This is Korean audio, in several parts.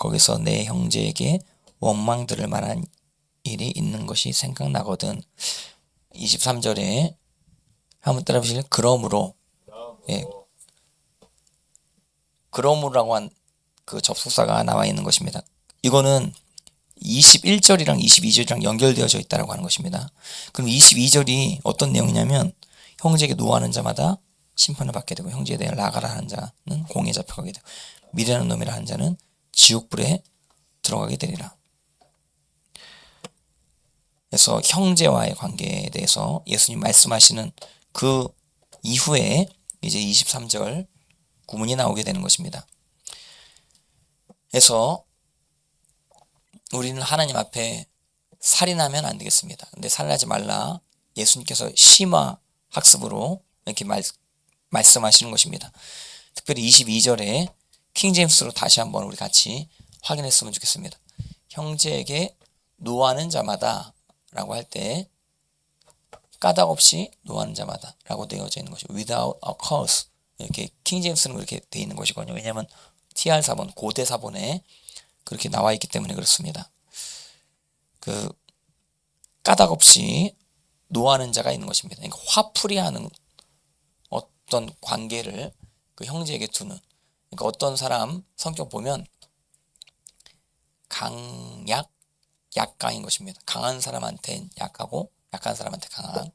거기서 내 형제에게 원망 들을 만한 일이 있는 것이 생각나거든. 23절에 한번 따라보실래요? 그러므로. 예, 그러므로라고 한 그 접속사가 나와 있는 것입니다. 이거는 21절이랑 22절이랑 연결되어져 있다고 하는 것입니다. 그럼 22절이 어떤 내용이냐면 형제에게 노하는 자마다 심판을 받게 되고 형제에 대해 라가라 하는 자는 공에 잡혀가게 되고 미련한 놈이라 하는 자는 지옥불에 들어가게 되리라. 그래서 형제와의 관계에 대해서 예수님 말씀하시는 그 이후에 이제 23절 구문이 나오게 되는 것입니다. 그래서 우리는 하나님 앞에 살인하면 안 되겠습니다. 근데 살인하지 말라 예수님께서 심화 학습으로 이렇게 말씀하시는 것입니다. 특별히 22절에 킹제임스로 다시 한번 우리 같이 확인했으면 좋겠습니다. 형제에게 노하는 자마다 라고 할 때 까닭 없이 노하는 자마다 라고 되어져 있는 것이고 without a cause 이렇게 킹제임스는 그렇게 되어 있는 것이거든요. 왜냐하면 TR4본 고대 사본에 그렇게 나와 있기 때문에 그렇습니다. 그 까닭 없이 노하는 자가 있는 것입니다. 그러니까 화풀이하는 어떤 관계를 그 형제에게 두는, 그러니까 어떤 사람 성격 보면 강약, 약강인 것입니다. 강한 사람한테는 약하고 약한 사람한테 강한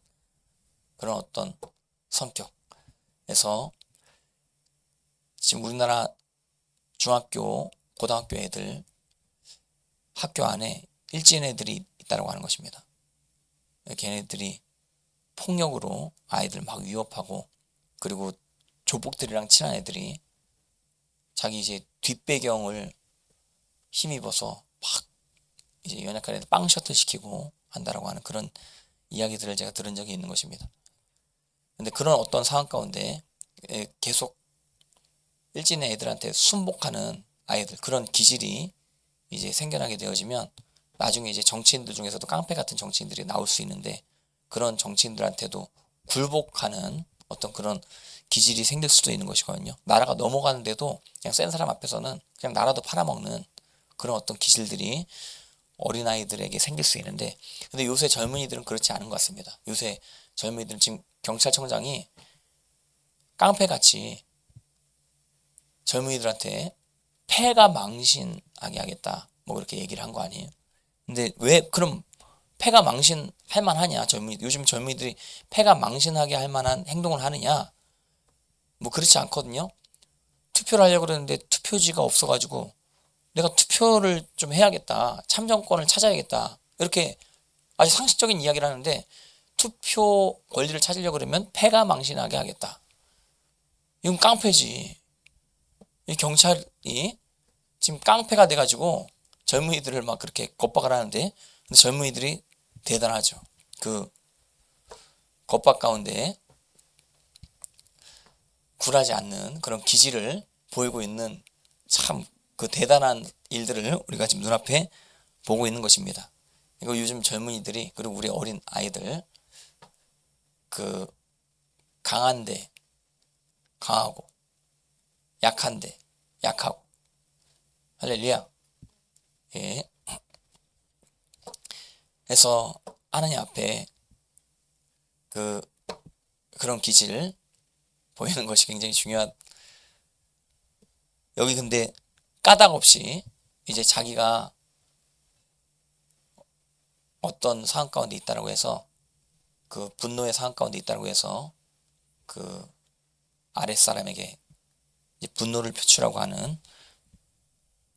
그런 어떤 성격에서 지금 우리나라 중학교, 고등학교 애들 학교 안에 일진 애들이 있다고 하는 것입니다. 걔네들이 폭력으로 아이들 막 위협하고 그리고 조폭들이랑 친한 애들이 자기 이제 뒷배경을 힘입어서 막 이제 연약한 애들 빵 셔틀 시키고 한다라고 하는 그런 이야기들을 제가 들은 적이 있는 것입니다. 근데 그런 어떤 상황 가운데 계속 일진의 애들한테 순복하는 아이들, 그런 기질이 이제 생겨나게 되어지면 나중에 이제 정치인들 중에서도 깡패 같은 정치인들이 나올 수 있는데 그런 정치인들한테도 굴복하는 어떤 그런 기질이 생길 수도 있는 것이거든요. 나라가 넘어가는데도 그냥 센 사람 앞에서는 그냥 나라도 팔아먹는 그런 어떤 기질들이 어린아이들에게 생길 수 있는데 근데 요새 젊은이들은 그렇지 않은 것 같습니다. 요새 젊은이들은 지금 경찰청장이 깡패같이 젊은이들한테 패가 망신하게 하겠다 뭐 그렇게 얘기를 한 거 아니에요. 근데 왜 그럼 패가 망신할 만하냐, 요즘 젊은이들이 패가 망신하게 할 만한 행동을 하느냐, 뭐 그렇지 않거든요. 투표를 하려고 그러는데 투표지가 없어가지고 내가 투표를 좀 해야겠다, 참정권을 찾아야겠다, 이렇게 아주 상식적인 이야기를 하는데 투표 권리를 찾으려고 그러면 패가 망신하게 하겠다. 이건 깡패지. 이 경찰이 지금 깡패가 돼가지고 젊은이들을 막 그렇게 겁박을 하는데 근데 젊은이들이 대단하죠. 그 겁박 가운데 굴하지 않는 그런 기질을 보이고 있는 참 그 대단한 일들을 우리가 지금 눈앞에 보고 있는 것입니다. 이거 요즘 젊은이들이 그리고 우리 어린 아이들 그 강한데 강하고 약한데 약하고 할렐루야. 예. 해서 하나님 앞에 그런 기질 보이는 것이 굉장히 중요한. 여기 근데 까닭 없이 이제 자기가 어떤 상황 가운데 있다라고 해서 그 분노의 상황 가운데 있다라고 해서 그 아랫사람에게 이제 분노를 표출하고 하는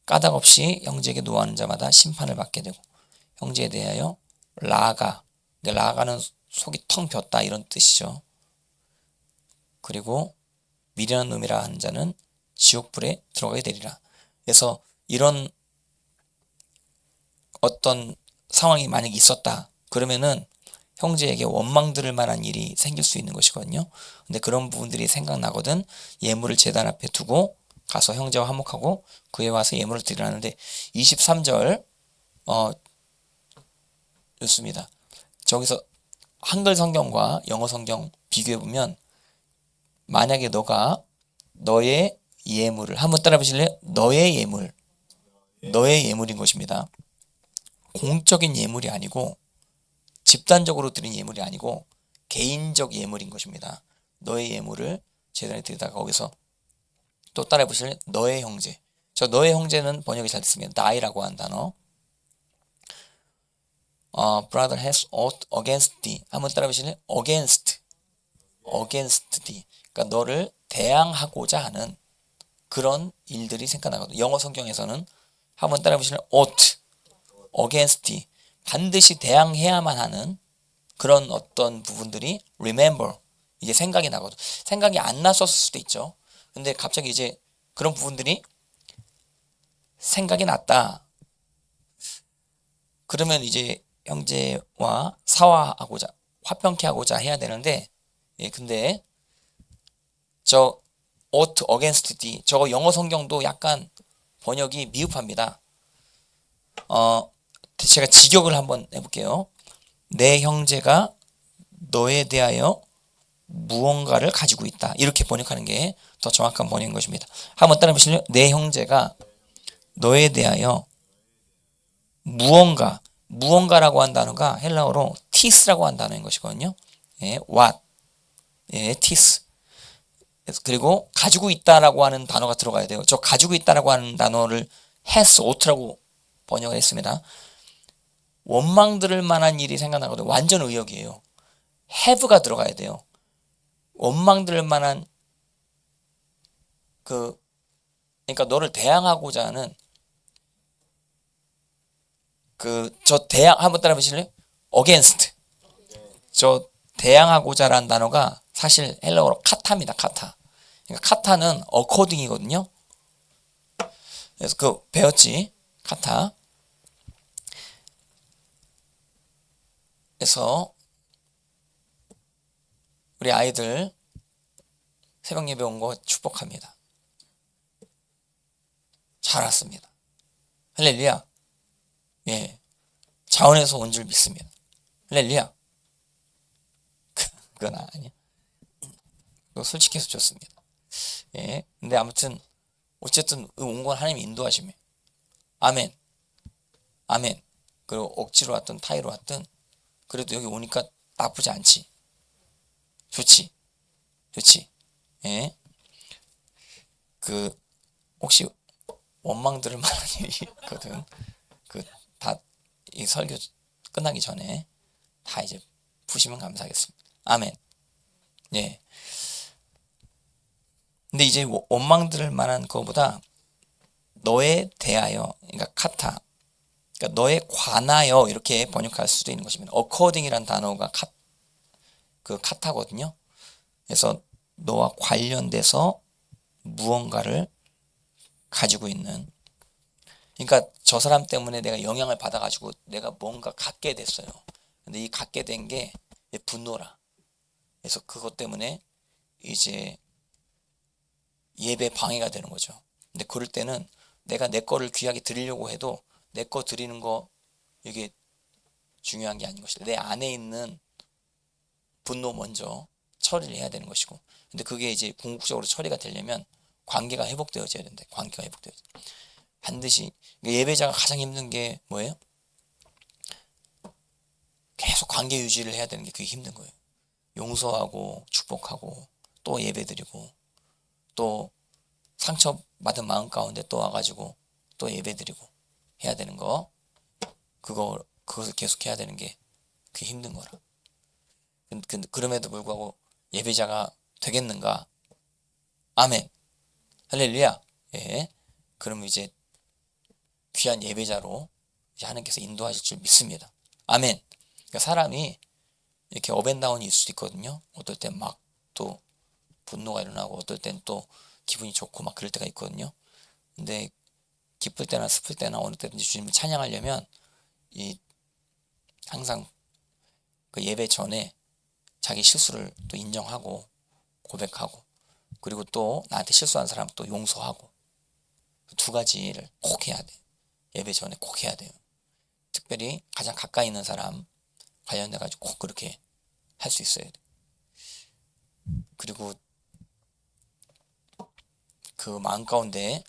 까닭 없이 형제에게 노하는 자마다 심판을 받게 되고 형제에 대하여 라가는 속이 텅 비었다 이런 뜻이죠. 그리고 미련한 놈이라 하는 자는 지옥불에 들어가게 되리라. 그래서 이런 어떤 상황이 만약에 있었다 그러면은 형제에게 원망 들을 만한 일이 생길 수 있는 것이거든요. 근데 그런 부분들이 생각나거든 예물을 제단 앞에 두고 가서 형제와 화목하고 그에 와서 예물을 드리라는데 23절 좋습니다. 저기서 한글 성경과 영어 성경 비교해 보면 만약에 너가 너의 예물을 한번 따라 보실래요? 너의 예물 너의 예물인 것입니다. 공적인 예물이 아니고 집단적으로 드린 예물이 아니고 개인적 예물인 것입니다. 너의 예물을 제단에 드리다가 거기서 또 따라해 보실래요? 너의 형제. 저 너의 형제는 번역이 잘 됐습니다. 나이라고 한 단어. brother has ought against thee. 한번 따라해 보실래요? against thee. 그러니까 너를 대항하고자 하는 그런 일들이 생겨나거든요. 영어 성경에서는 한번 따라해 보실래요? ought against thee. 반드시 대항해야만 하는 그런 어떤 부분들이 remember 이제 생각이 나거든. 생각이 안 났었을 수도 있죠. 근데 갑자기 이제 그런 부분들이 생각이 났다. 그러면 이제 형제와 사화하고자 화평케 하고자 해야 되는데 근데 저 ought against thee 저거 영어 성경도 약간 번역이 미흡합니다. 제가 직역을 한번 해볼게요. 내 형제가 너에 대하여 무언가를 가지고 있다. 이렇게 번역하는 게 더 정확한 번역인 것입니다. 한번 따라 보실래요? 내 형제가 너에 대하여 무언가라고 한 단어가 헬라어로 티스라고 한 단어인 것이거든요. what, 티스. 그리고 가지고 있다라고 하는 단어가 들어가야 돼요. 저 가지고 있다라고 하는 단어를 has, ought라고 번역을 했습니다. 원망 들을 만한 일이 생각나거든요. 완전 의역이에요. have가 들어가야 돼요. 원망 들을 만한 그러니까 너를 대항하고자 하는 저 대항 한번 따라 보실래요? against. 저 대항하고자라는 단어가 사실 헬라어로 카타입니다. 카타. 그러니까 카타는 according이거든요. 그래서 배웠지. 카타. 그래서 우리 아이들 새벽 예배 온 거 축복합니다. 잘 왔습니다. 할렐루야. 예. 자원에서 온 줄 믿습니다. 할렐루야. 그건 아니야. 그거 솔직해서 좋습니다. 예. 근데 아무튼 어쨌든 온 건 하나님이 인도하시며. 아멘. 아멘. 그리고 억지로 왔든 타이로 왔든 그래도 여기 오니까 나쁘지 않지. 좋지. 예. 혹시 원망 들을 만한 일이 있거든. 다 이 설교 끝나기 전에 다 이제 푸시면 감사하겠습니다. 아멘. 예. 근데 이제 원망 들을 만한 거보다 너에 대하여, 그러니까 카타, 그러니까 너에 관하여 이렇게 번역할 수도 있는 것입니다. according이라는 단어가 카타거든요. 그래서 너와 관련돼서 무언가를 가지고 있는. 그러니까 저 사람 때문에 내가 영향을 받아가지고 내가 뭔가 갖게 됐어요. 근데 이 갖게 된 게 분노라. 그래서 그것 때문에 이제 예배 방해가 되는 거죠. 근데 그럴 때는 내가 내 거를 귀하게 드리려고 해도 내 거 드리는 거 이게 중요한 게 아닌 것이다. 내 안에 있는 분노 먼저 처리를 해야 되는 것이고. 근데 그게 이제 궁극적으로 처리가 되려면 관계가 회복되어져야 된다. 관계가 회복되어져. 반드시 예배자가 가장 힘든 게 뭐예요? 계속 관계 유지를 해야 되는 게 그게 힘든 거예요. 용서하고 축복하고 또 예배드리고 또 상처받은 마음 가운데 또 와가지고 또 예배드리고 해야 되는 거 그것을 계속 해야 되는 게 그게 힘든 거라. 그럼에도 불구하고 예배자가 되겠는가? 아멘. 할렐루야. 예. 그럼 이제 귀한 예배자로 이제 하나님께서 인도하실 줄 믿습니다. 아멘. 그러니까 사람이 이렇게 업앤다운이 있을 수 있거든요. 어떨 땐 막 또 분노가 일어나고 어떨 땐 또 기분이 좋고 막 그럴 때가 있거든요. 근데 기쁠 때나 슬플 때나 어느 때든지 주님을 찬양하려면 항상 그 예배 전에 자기 실수를 또 인정하고 고백하고 그리고 또 나한테 실수한 사람 또 용서하고 두 가지를 꼭 해야 돼. 예배 전에 꼭 해야 돼요. 특별히 가장 가까이 있는 사람 관련돼가지고 꼭 그렇게 할 수 있어야 돼. 그리고 그 마음 가운데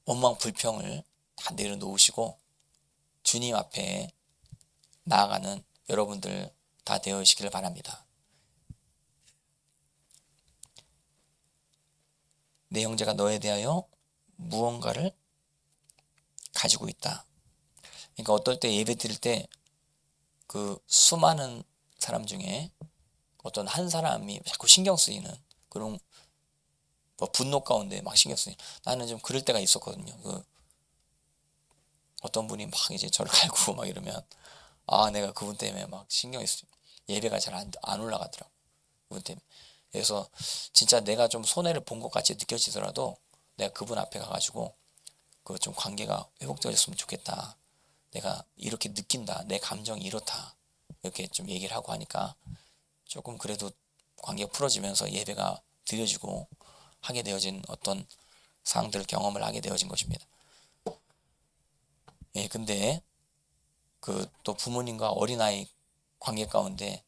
원망 불평을 다 내려놓으시고 주님 앞에 나아가는 여러분들 다 되어시기를 바랍니다. 내 형제가 너에 대하여 무언가를 가지고 있다. 그러니까 어떨 때 예배 드릴 때 그 수많은 사람 중에 어떤 한 사람이 자꾸 신경 쓰이는 그런 뭐 분노 가운데 막 신경 쓰이는, 나는 좀 그럴 때가 있었거든요. 그 어떤 분이 막 이제 저를 갈구고 막 이러면 내가 그분 때문에 막 신경이 쓰여. 예배가 잘 안 올라가더라고, 그분 때문에. 그래서 진짜 내가 좀 손해를 본 것 같이 느껴지더라도 내가 그분 앞에 가가지고 그 좀 관계가 회복되었으면 좋겠다, 내가 이렇게 느낀다, 내 감정이 이렇다, 이렇게 좀 얘기를 하고 하니까 조금 그래도 관계가 풀어지면서 예배가 드려지고 하게 되어진 어떤 상황들 경험을 하게 되어진 것입니다. 예, 근데 그 또 부모님과 어린아이 관계 가운데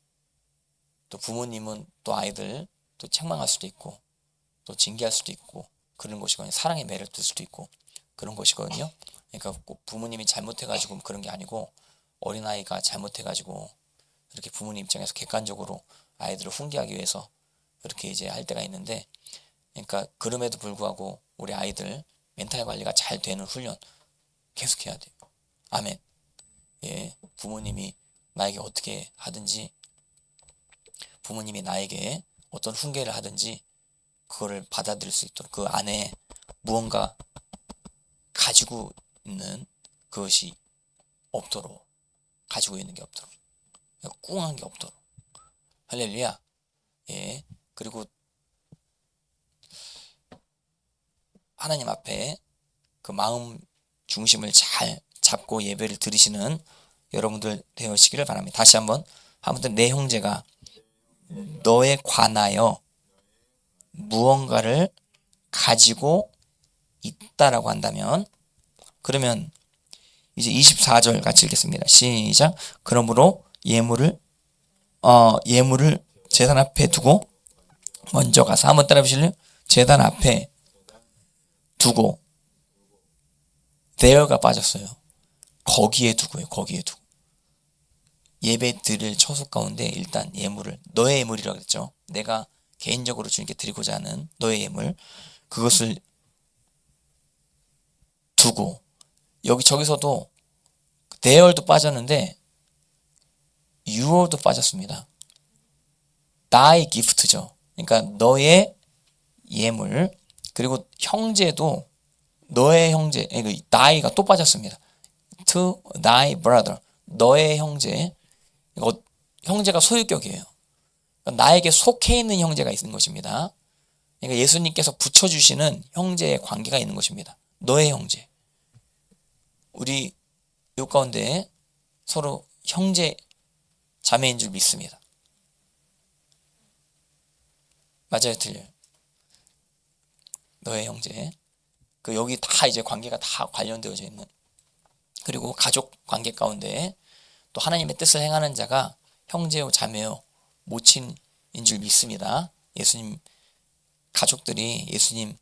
또 부모님은 또 아이들 또 책망할 수도 있고 또 징계할 수도 있고 그런 것이거든요. 사랑의 매를 뜰 수도 있고 그런 것이거든요. 그러니까 꼭 부모님이 잘못해가지고 그런 게 아니고 어린아이가 잘못해가지고 이렇게 부모님 입장에서 객관적으로 아이들을 훈계하기 위해서 그렇게 이제 할 때가 있는데, 그러니까 그럼에도 불구하고 우리 아이들 멘탈 관리가 잘 되는 훈련 계속해야 돼요. 아멘. 예, 부모님이 나에게 어떻게 하든지, 부모님이 나에게 어떤 훈계를 하든지 그거를 받아들일 수 있도록 그 안에 무언가 가지고 있는 그것이 없도록, 가지고 있는 게 없도록, 꿍한 게 없도록. 할렐루야. 예. 그리고 하나님 앞에 그 마음 중심을 잘 잡고 예배를 드리시는 여러분들 되시기를 바랍니다. 다시 한번 내 형제가 너에 관하여 무언가를 가지고 있다라고 한다면, 그러면 이제 24절 같이 읽겠습니다. 시작. 그러므로 예물을 제단 앞에 두고 먼저 가서, 한번 따라 보실래요? 제단 앞에 두고, there가 빠졌어요. 거기에 두고요. 거기에 두고. 예배 드릴 처소 가운데 일단 예물을, 너의 예물이라고 했죠. 내가 개인적으로 주님께 드리고자 하는 너의 예물, 그것을 두고, 저기서도 there도 빠졌는데 your도 빠졌습니다. thy gift죠. 그러니까 너의 예물. 그리고 형제도 너의 형제, thy가 또 빠졌습니다. to thy brother, 너의 형제. 형제가 소유격이에요. 나에게 속해 있는 형제가 있는 것입니다. 그러니까 예수님께서 붙여주시는 형제의 관계가 있는 것입니다. 너의 형제. 우리 이 가운데 서로 형제 자매인 줄 믿습니다. 맞아요, 틀려요? 너의 형제. 여기 다 이제 관계가 다 관련되어져 있는, 그리고 가족 관계 가운데 또 하나님의 뜻을 행하는 자가 형제요 자매요 모친인 줄 믿습니다. 예수님 가족들이 예수님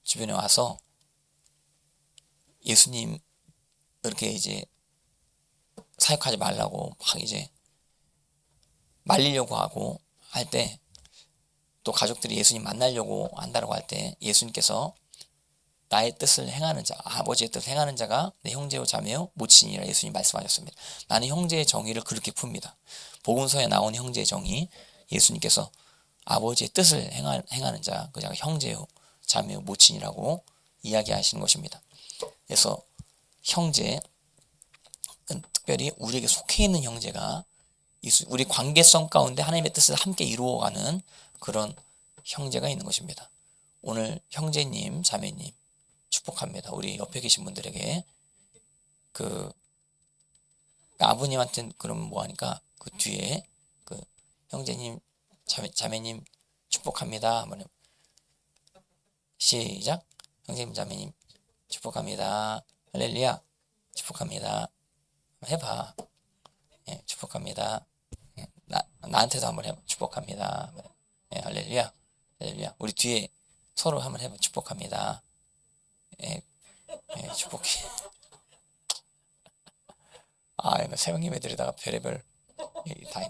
주변에 와서 예수님 이렇게 이제 사역하지 말라고 막 이제 말리려고 하고 할 때, 또 가족들이 예수님 만나려고 한다고 할 때 예수님께서 나의 뜻을 행하는 자, 아버지의 뜻을 행하는 자가 내 형제요 자매요 모친이라 예수님 말씀하셨습니다. 나는 형제의 정의를 그렇게 풉니다. 복음서에 나온 형제의 정의, 예수님께서 아버지의 뜻을 행하는 자, 그 자가 형제요 자매요 모친이라고 이야기하시는 것입니다. 그래서 형제, 특별히 우리에게 속해 있는 형제가 우리 관계성 가운데 하나님의 뜻을 함께 이루어가는 그런 형제가 있는 것입니다. 오늘 형제님, 자매님 축복합니다. 우리 옆에 계신 분들에게 아버님한테는 그러면 뭐하니까 그 뒤에 형제님, 자매님 축복합니다. 한번 시작. 형제님, 자매님 축복합니다. 할렐루야. 축복합니다. 해봐. 예, 축복합니다. 예, 나한테도 한번 해봐. 축복합니다. 예, 할렐루야. 할렐루야. 우리 뒤에 서로 한번 해봐. 축복합니다. 예, 예, 축복해. 아, 이거 세영님 애들에다가 별의별 다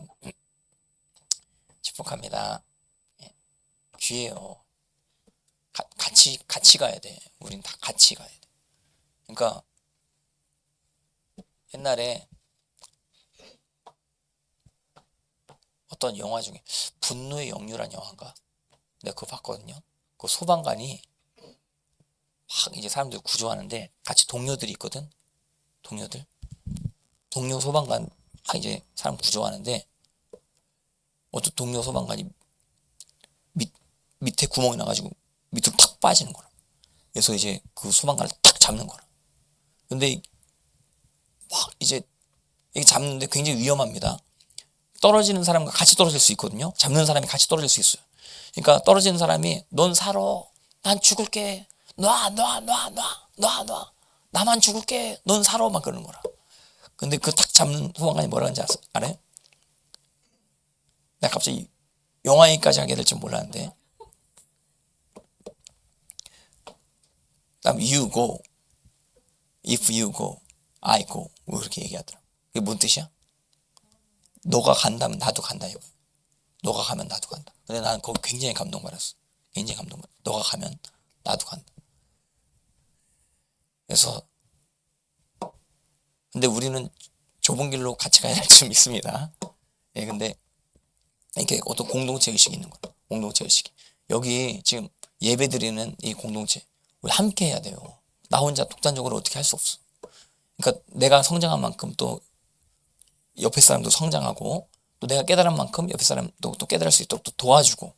축복합니다. 예, 귀해요. 같이 가야 돼. 우린 다 같이 가야 돼. 그러니까 옛날에 어떤 영화 중에 분노의 영유란 영화인가? 내가 그거 봤거든요. 그 소방관이 막 이제 사람들 구조하는데 같이 동료들이 있거든. 동료 소방관 막 이제 사람 구조하는데 어떤 동료 소방관이 밑에 구멍이 나가지고 밑으로 탁 빠지는 거라. 그래서 이제 그 소방관을 딱 잡는 거라. 근데 막 이제 이게 잡는데 굉장히 위험합니다. 떨어지는 사람과 같이 떨어질 수 있거든요. 잡는 사람이 같이 떨어질 수 있어요. 그러니까 떨어지는 사람이 넌 살아, 난 죽을게, 놔. 나만 죽을게, 넌 살아, 막 그러는 거라. 근데 그 탁 잡는 소방관이 뭐라 하는지 알아요? 내가 갑자기 영화 얘기까지 하게 될 줄 몰랐는데, 다음 you go, if you go, I go, 뭐 그렇게 얘기하더라. 그게 뭔 뜻이야? 너가 간다면 나도 간다 이거. 너가 가면 나도 간다. 근데 나는 거기 굉장히 감동받았어. 굉장히 감동받았어. 너가 가면 나도 간다. 그래서 근데 우리는 좁은 길로 같이 가야 할 줄 믿습니다. 예, 근데 이렇게 어떤 공동체 의식이 있는 거야. 공동체 의식이. 여기 지금 예배 드리는 이 공동체 우리 함께 해야 돼요. 나 혼자 독단적으로 어떻게 할 수 없어. 그러니까 내가 성장한 만큼 또 옆에 사람도 성장하고 또 내가 깨달은 만큼 옆에 사람도 또 깨달을 수 있도록 또 도와주고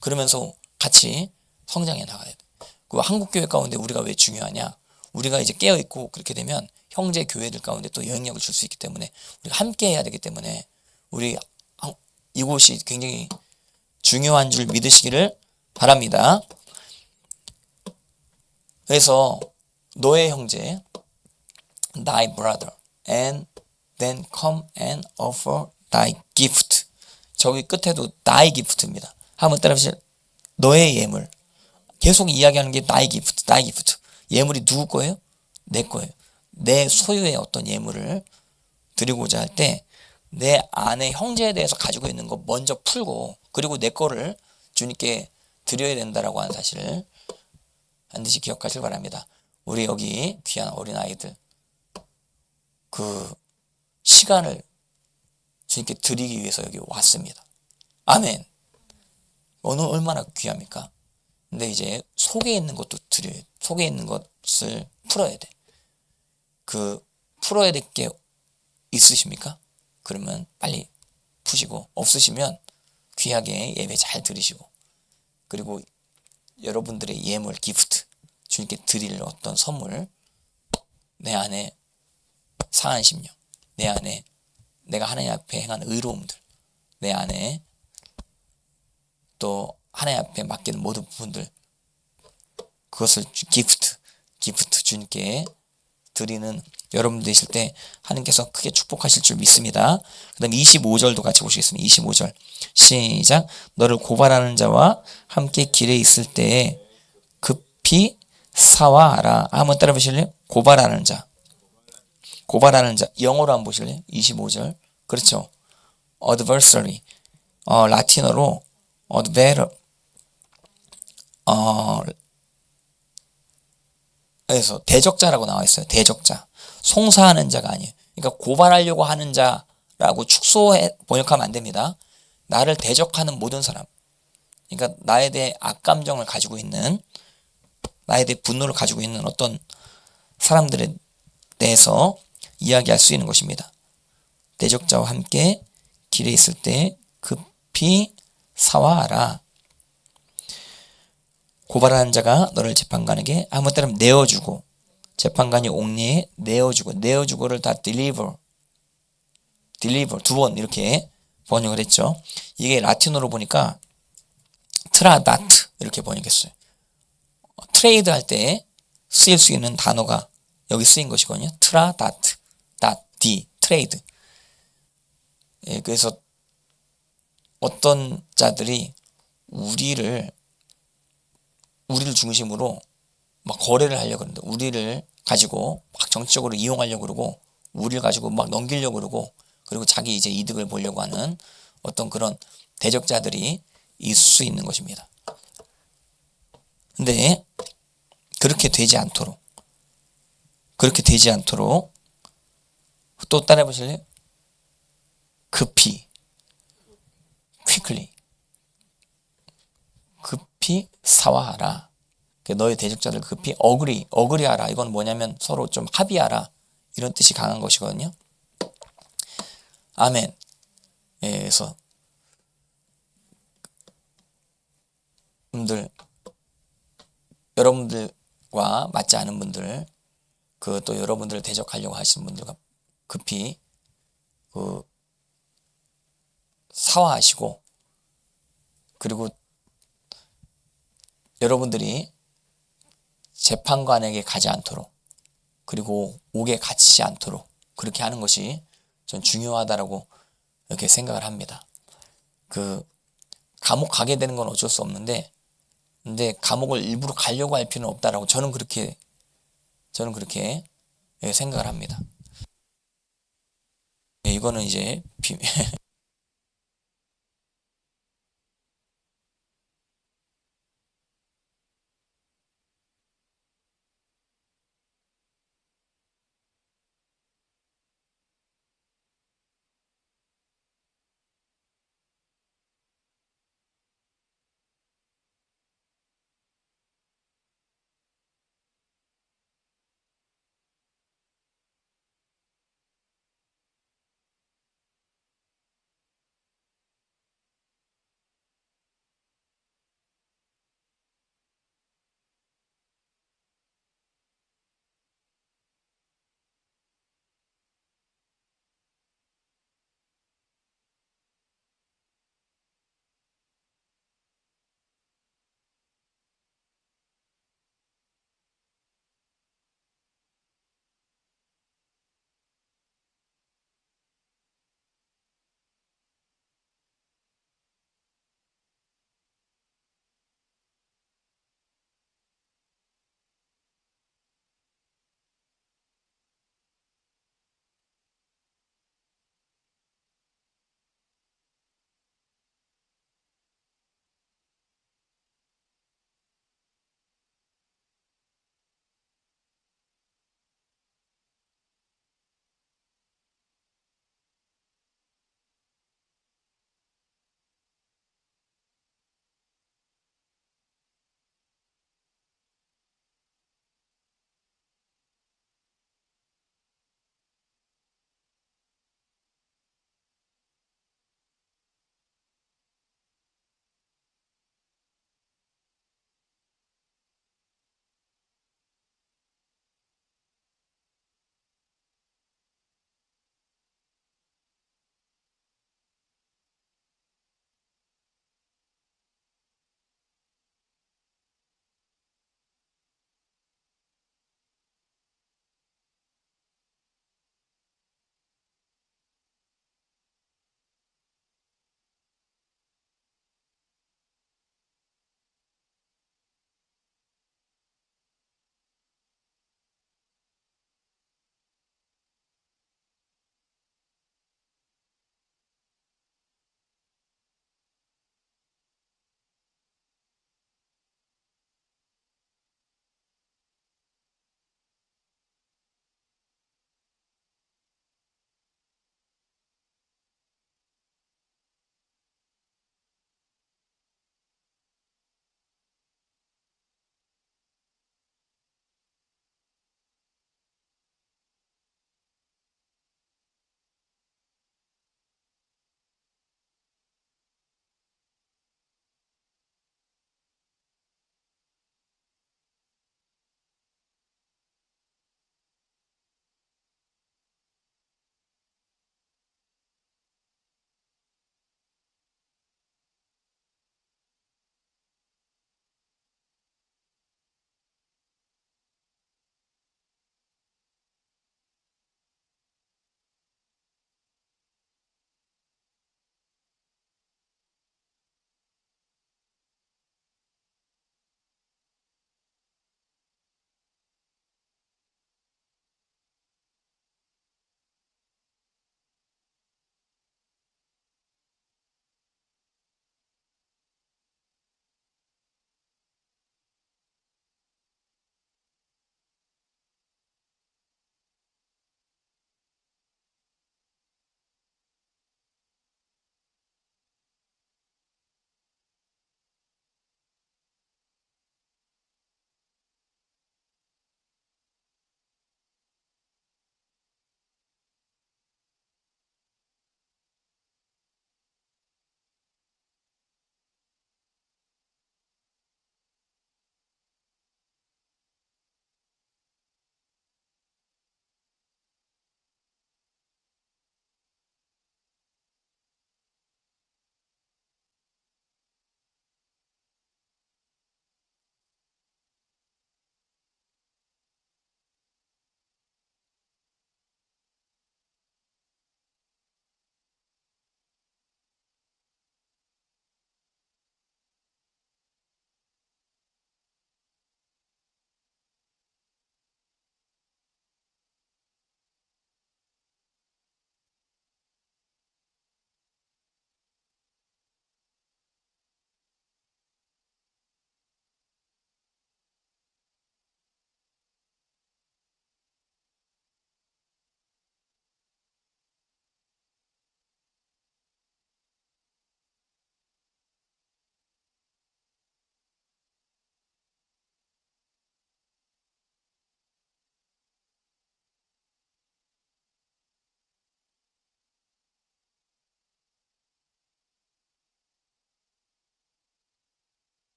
그러면서 같이 성장해 나가야 돼. 그 한국교회 가운데 우리가 왜 중요하냐? 우리가 이제 깨어있고 그렇게 되면 형제 교회들 가운데 또 영향력을 줄 수 있기 때문에 우리가 함께 해야 되기 때문에 우리 이곳이 굉장히 중요한 줄 믿으시기를 바랍니다. 그래서 너의 형제, thy brother, and then come and offer thy gift. 저기 끝에도 thy gift입니다. 한번 따라하시죠. 너의 예물. 계속 이야기하는 게 thy gift, thy gift. 예물이 누구 거예요? 내 거예요. 내 소유의 어떤 예물을 드리고자 할 때 내 안에 형제에 대해서 가지고 있는 거 먼저 풀고 그리고 내 거를 주님께 드려야 된다라고 하는 사실을 반드시 기억하시길 바랍니다. 우리 여기 귀한 어린아이들 그 시간을 주님께 드리기 위해서 여기 왔습니다. 아멘. 어느 얼마나 귀합니까? 근데 이제 속에 있는 것도 드려야 돼. 속에 있는 것을 풀어야 돼. 그 풀어야 될 게 있으십니까? 그러면 빨리 푸시고 없으시면 귀하게 예배 잘 드리시고 그리고 여러분들의 예물 기프트 주님께 드릴 어떤 선물 내 안에 상한 심령 내 안에 내가 하나님 앞에 행한 의로움들 내 안에 또 하나님 앞에 맡기는 모든 부분들 그것을 기프트 주님께 드리는 여러분 되실 때 하나님께서 크게 축복하실 줄 믿습니다. 그 다음 25절도 같이 보시겠습니다. 25절 시작. 너를 고발하는 자와 함께 길에 있을 때에 급히 사와라. 한번 따라 보실래요? 고발하는 자 영어로 한번 보실래요? 25절 그렇죠. adversary 라틴어로 그래서 대적자라고 나와 있어요. 대적자. 송사하는 자가 아니에요. 그러니까 고발하려고 하는 자라고 축소해 번역하면 안 됩니다. 나를 대적하는 모든 사람. 그러니까 나에 대해 악감정을 가지고 있는 나에 대해 분노를 가지고 있는 어떤 사람들에 대해서 이야기할 수 있는 것입니다. 대적자와 함께 길에 있을 때 급히 사와하라. 고발하는 자가 너를 재판관에게 아무 때나 내어주고 재판관이 옥리에 내어주고를 다 deliver 두 번 이렇게 번역을 했죠. 이게 라틴어로 보니까 트라다트 이렇게 번역했어요. 트레이드 할 때 쓰일 수 있는 단어가 여기 쓰인 것이거든요. 트라다트 트레이드. 예, 그래서 어떤 자들이 우리를 중심으로 막 거래를 하려고 그러는데 우리를 가지고 막 정치적으로 이용하려고 그러고 우리를 가지고 막 넘기려고 그러고 그리고 자기 이제 이득을 보려고 하는 어떤 그런 대적자들이 있을 수 있는 것입니다. 근데 그렇게 되지 않도록 또 따라해 보실래요? 급히 quickly 급히 사화하라. 너의 대적자를 급히 어그리하라. 이건 뭐냐면 서로 좀 합의하라. 이런 뜻이 강한 것이거든요. 아멘. 예, 그래서 여러분들과 맞지 않은 분들, 또 여러분들을 대적하려고 하시는 분들과 급히 사화하시고, 그리고 여러분들이 재판관에게 가지 않도록, 그리고 옥에 갇히지 않도록 그렇게 하는 것이 전 중요하다라고 이렇게 생각을 합니다. 감옥 가게 되는 건 어쩔 수 없는데, 근데 감옥을 일부러 가려고 할 필요는 없다라고 저는 그렇게 생각을 합니다. 이거는 이제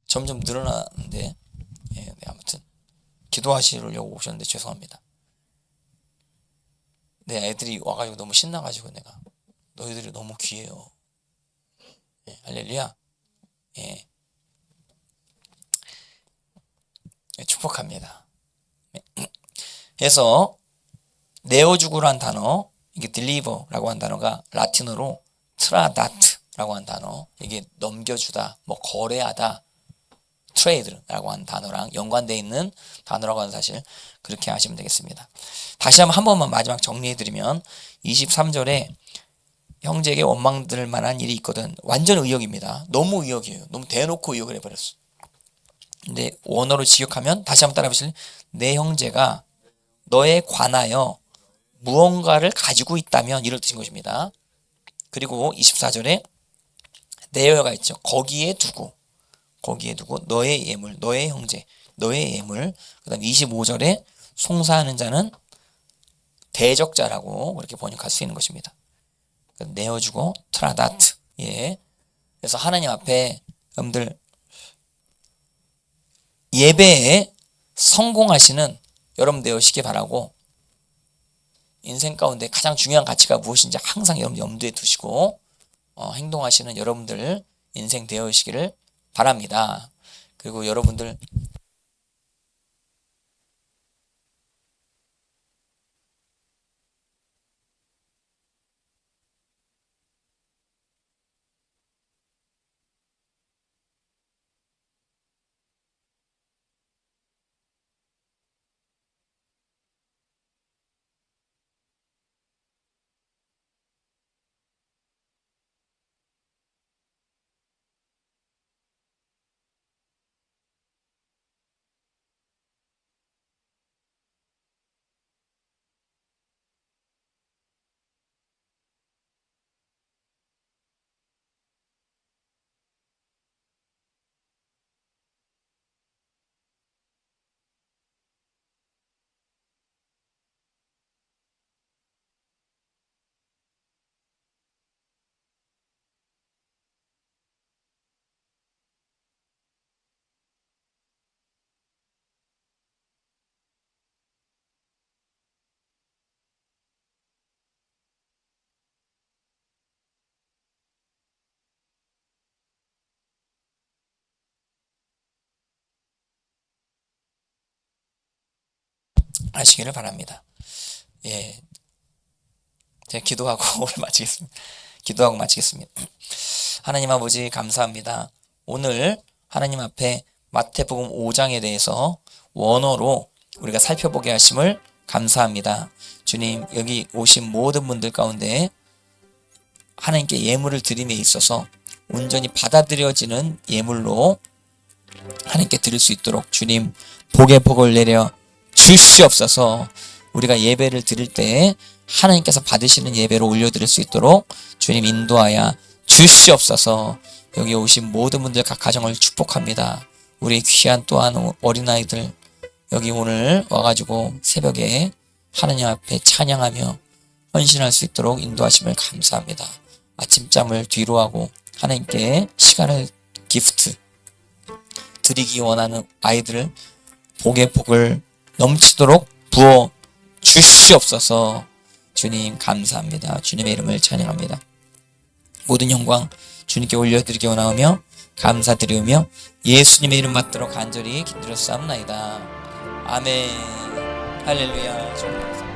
점점 늘어나는데, 예, 네, 아무튼 기도하시려고 오셨는데 죄송합니다. 내 애들이 와가지고 너무 신나가지고 내가 너희들이 너무 귀해요. 예, 할렐루야. 예, 예, 축복합니다. 그래서 내어주고란 단어, 이게 deliver라고 한 단어가 라틴어로 트라다트라고 한 단어, 이게 넘겨주다, 뭐 거래하다, 트레이드라고 한 단어랑 연관되어 있는 단어라고 하는 사실, 그렇게 아시면 되겠습니다. 다시 한 번만 마지막 정리해드리면 23절에 형제에게 원망들 만한 일이 있거든. 완전 의역입니다. 너무 의역이에요. 너무 대놓고 의역을 해버렸어. 근데 원어로 직역하면 다시 한번 따라 해보실래요? 내 형제가 너에 관하여 무언가를 가지고 있다면, 이럴 뜻인 것입니다. 그리고 24절에 내어가 있죠. 거기에 두고 너의 예물, 너의 형제, 너의 예물. 그 다음 25절에 송사하는 자는 대적자라고 그렇게 번역할 수 있는 것입니다. 내어주고 트라다트. 예. 그래서 하나님 앞에 여러분들 예배에 성공하시는 여러분 되시기 바라고, 인생 가운데 가장 중요한 가치가 무엇인지 항상 여러분 염두에 두시고 행동하시는 여러분들 인생 되시기를 바랍니다. 그리고 여러분들 하시기를 바랍니다. 예, 제가 기도하고 오늘 마치겠습니다. 기도하고 마치겠습니다. 하나님 아버지 감사합니다. 오늘 하나님 앞에 마태복음 5장에 대해서 원어로 우리가 살펴보게 하심을 감사합니다. 주님, 여기 오신 모든 분들 가운데 하나님께 예물을 드림에 있어서 온전히 받아들여지는 예물로 하나님께 드릴 수 있도록 주님 복의 복을 내려 주시옵소서. 우리가 예배를 드릴 때 하나님께서 받으시는 예배로 올려드릴 수 있도록 주님 인도하여 주시옵소서. 여기 오신 모든 분들 각 가정을 축복합니다. 우리 귀한 또한 어린아이들 여기 오늘 와가지고 새벽에 하나님 앞에 찬양하며 헌신할 수 있도록 인도하심을 감사합니다. 아침잠을 뒤로 하고 하나님께 시간을 기프트 드리기 원하는 아이들을 복의 복을 넘치도록 부어 주시옵소서. 주님 감사합니다. 주님의 이름을 찬양합니다. 모든 영광 주님께 올려드리기 원하며 감사드리며 예수님의 이름 받들어 간절히 기도를 쌓옵나이다. 아멘. 할렐루야.